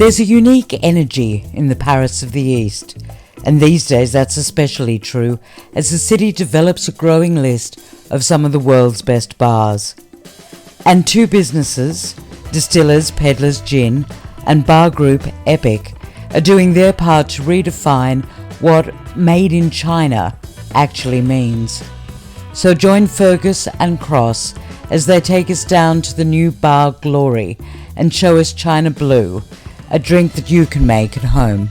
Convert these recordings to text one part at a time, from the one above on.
There's a unique energy in the Paris of the East, and these days that's especially true as the city develops a growing list of some of the world's best bars. And two businesses, Distillers Peddlers Gin and bar group Epic, are doing their part to redefine what made in China actually means. So join Fergus and Cross as they take us down to the new bar Glory and show us China Blue, a drink that you can make at home.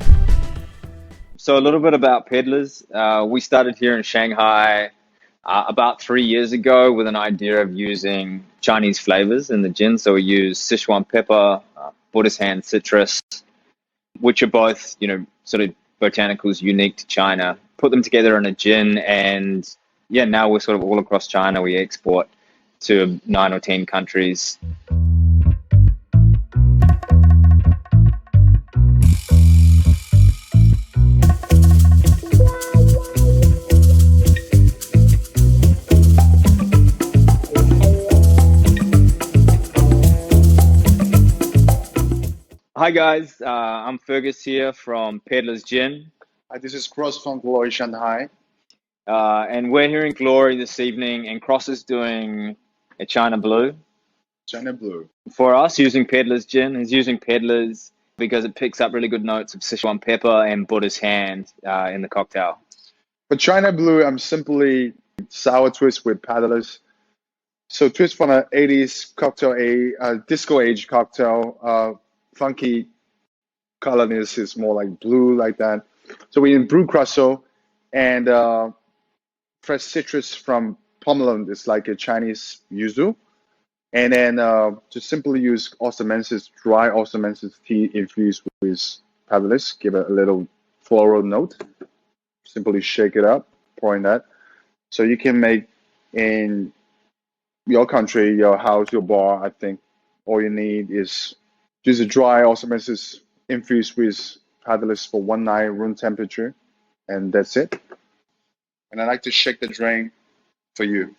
So a little bit about Peddlers. We started here in Shanghai about 3 years ago with an idea of using Chinese flavors in the gin. So we use Sichuan pepper, Buddhist hand citrus, which are both, sort of botanicals unique to China. Put them together in a gin, and now we're sort of all across China. We export to 9 or 10 countries. Hi guys, I'm Fergus here from Peddlers Gin. This is Cross from Glory Shanghai. And we're here in Glory this evening, and Cross is doing a China Blue. China Blue. For us, using Peddlers Gin, he's using Peddlers because it picks up really good notes of Sichuan pepper and Buddhist hand in the cocktail. For China Blue, I'm simply sour twist with Peddlers. So twist from an 80s cocktail, a disco age cocktail. Funky colorness is more like blue, like that. So we in brew Curacao and fresh citrus from Pomelo. It's like a Chinese yuzu. And then just simply use Osmathus, dry Osmathus tea infused with Peddlers. Give it a little floral note. Simply shake it up, pour in that. So you can make in your country, your house, your bar. I think all you need is just a dry Osmathus infused with Peddlers for 1 night, room temperature, and that's it. And I like to shake the drink for you.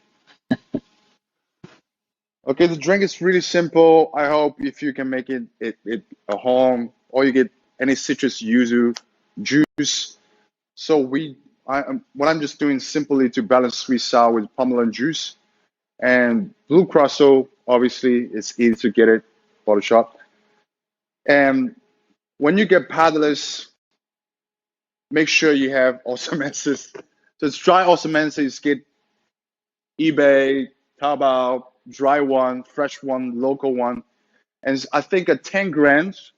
Okay, the drink is really simple. I hope if you can make it a home, or you get any citrus yuzu juice. So what I'm just doing simply to balance sweet sour with Pomelo Juice and blue Curacao. Obviously, it's easy to get it, bottle shop. And when you get Peddlers, make sure you have Osmathus. So it's dry Osmathus. Get eBay, Taobao, dry one, fresh one, local one. And I think a 10 grams,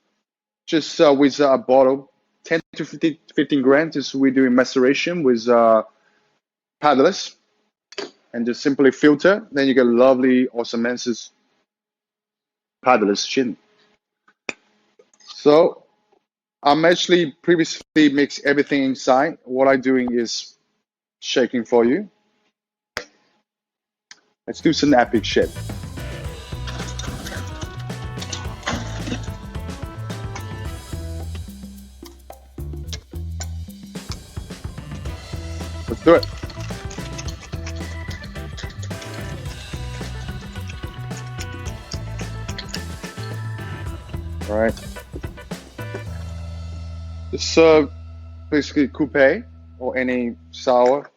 just with a bottle, 10 to 15 grams is we doing maceration with Peddlers. And just simply filter. Then you get lovely Osmathus Peddlers Gin. So I'm actually previously mixed everything inside. What I'm doing is shaking for you. Let's do some epic shit. Let's do it. All right. It's basically coupe or any sour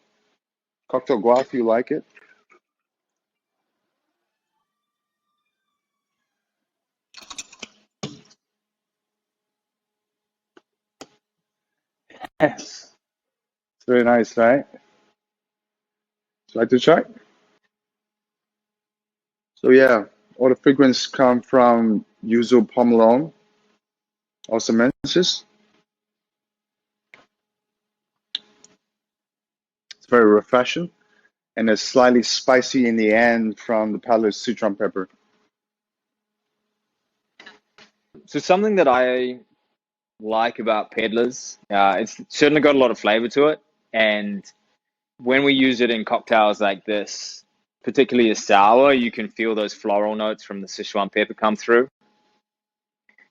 cocktail guava if you like it. Yes. It's very nice, right? Would you like to try? So yeah, all the fragrance come from yuzu pomelo, Osmathus. It's very refreshing, and it's slightly spicy in the end from the Peddlers Sichuan pepper. So something that I like about Peddlers, it's certainly got a lot of flavor to it. And when we use it in cocktails like this, particularly a sour, you can feel those floral notes from the Sichuan pepper come through,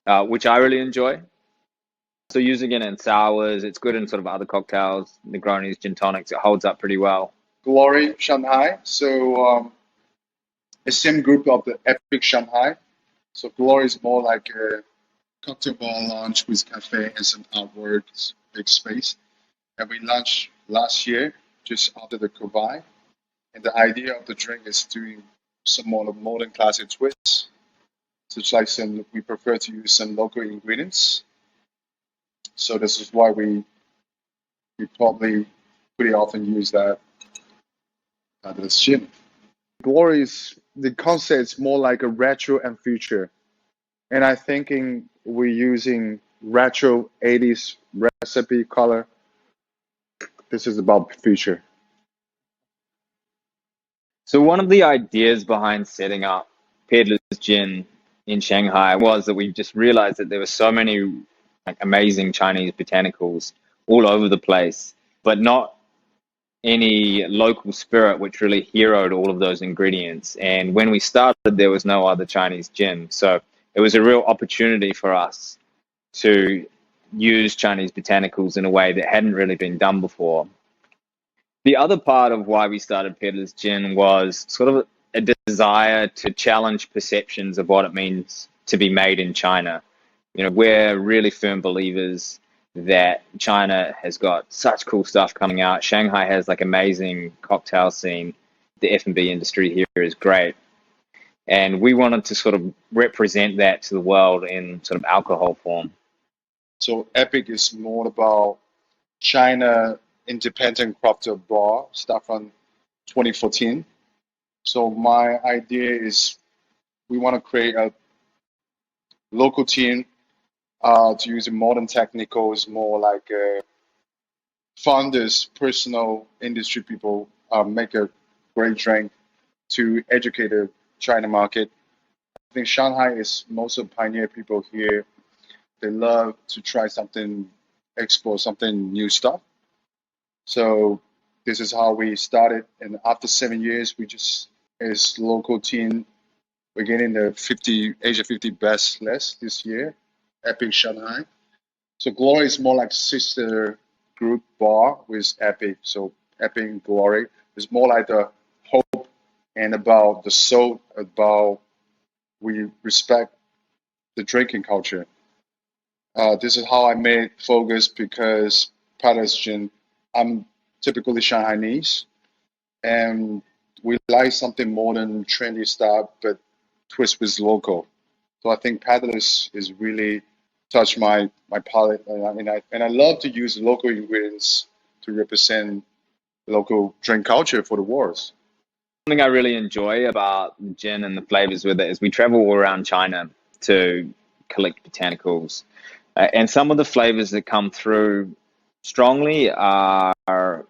which I really enjoy. So using it in sours, it's good in sort of other cocktails, Negronis, gin tonics. It holds up pretty well. Glory Shanghai. So the same group of the Epic Shanghai. So Glory is more like a cocktail bar launch with cafe and some outwards big space. And we launched last year, just after the COVID. And the idea of the drink is doing some more modern classic twists. So it's like we prefer to use some local ingredients. So this is why we probably pretty often use that this gin. Glory is the concept is more like a retro and future. And I thinking we're using retro 80s recipe color. This is about future. So one of the ideas behind setting up Peddlers Gin in Shanghai was that we just realized that there were so many amazing Chinese botanicals all over the place, but not any local spirit which really heroed all of those ingredients. And when we started, there was no other Chinese gin. So it was a real opportunity for us to use Chinese botanicals in a way that hadn't really been done before. The other part of why we started Peddlers Gin was sort of a desire to challenge perceptions of what it means to be made in China. We're really firm believers that China has got such cool stuff coming out. Shanghai has like amazing cocktail scene. The F&B industry here is great. And we wanted to sort of represent that to the world in sort of alcohol form. So Epic is more about China independent cocktail bar, start from 2014. So my idea is we want to create a local team to use modern technicals, more like founders, personal industry people make a great drink to educate the China market. I think Shanghai is most of the pioneer people here. They love to try something, explore something new stuff. So this is how we started. And after 7 years, we just, as local team, we're getting the Asia 50 best list this year, Epic Shanghai. So Glory is more like sister group bar with Epic. So Epic and Glory is more like the hope and about the soul, about we respect the drinking culture. This is how I made Focus because Peddlers Gin, I'm typically Shanghainese, and we like something modern, trendy stuff, but twist with local. So I think Peddlers is really touched my palate, and I love to use local ingredients to represent local drink culture for the world. Something I really enjoy about the gin and the flavors with it is we travel all around China to collect botanicals. And some of the flavors that come through strongly are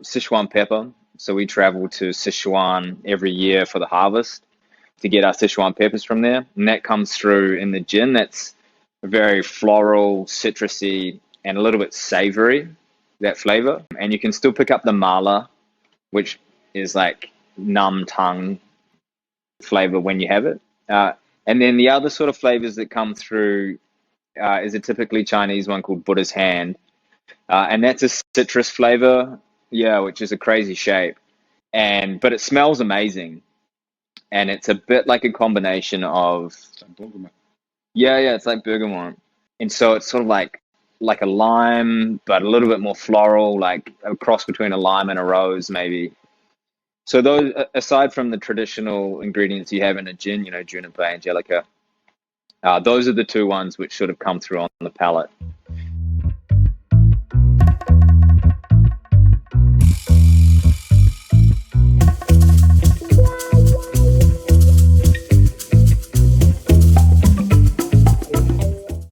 Sichuan pepper. So we travel to Sichuan every year for the harvest to get our Sichuan peppers from there. And that comes through in the gin. That's very floral, citrusy, and a little bit savory, that flavor. And you can still pick up the mala, which is like numb tongue flavor when you have it. And then the other sort of flavors that come through is a typically Chinese one called Buddha's Hand. And that's a citrus flavor, which is a crazy shape. But it smells amazing. And it's a bit like a combination of... it's like bergamot. And so it's sort of like a lime, but a little bit more floral, like a cross between a lime and a rose, maybe. So those, aside from the traditional ingredients you have in a gin, juniper, angelica, those are the two ones which should have come through on the palate.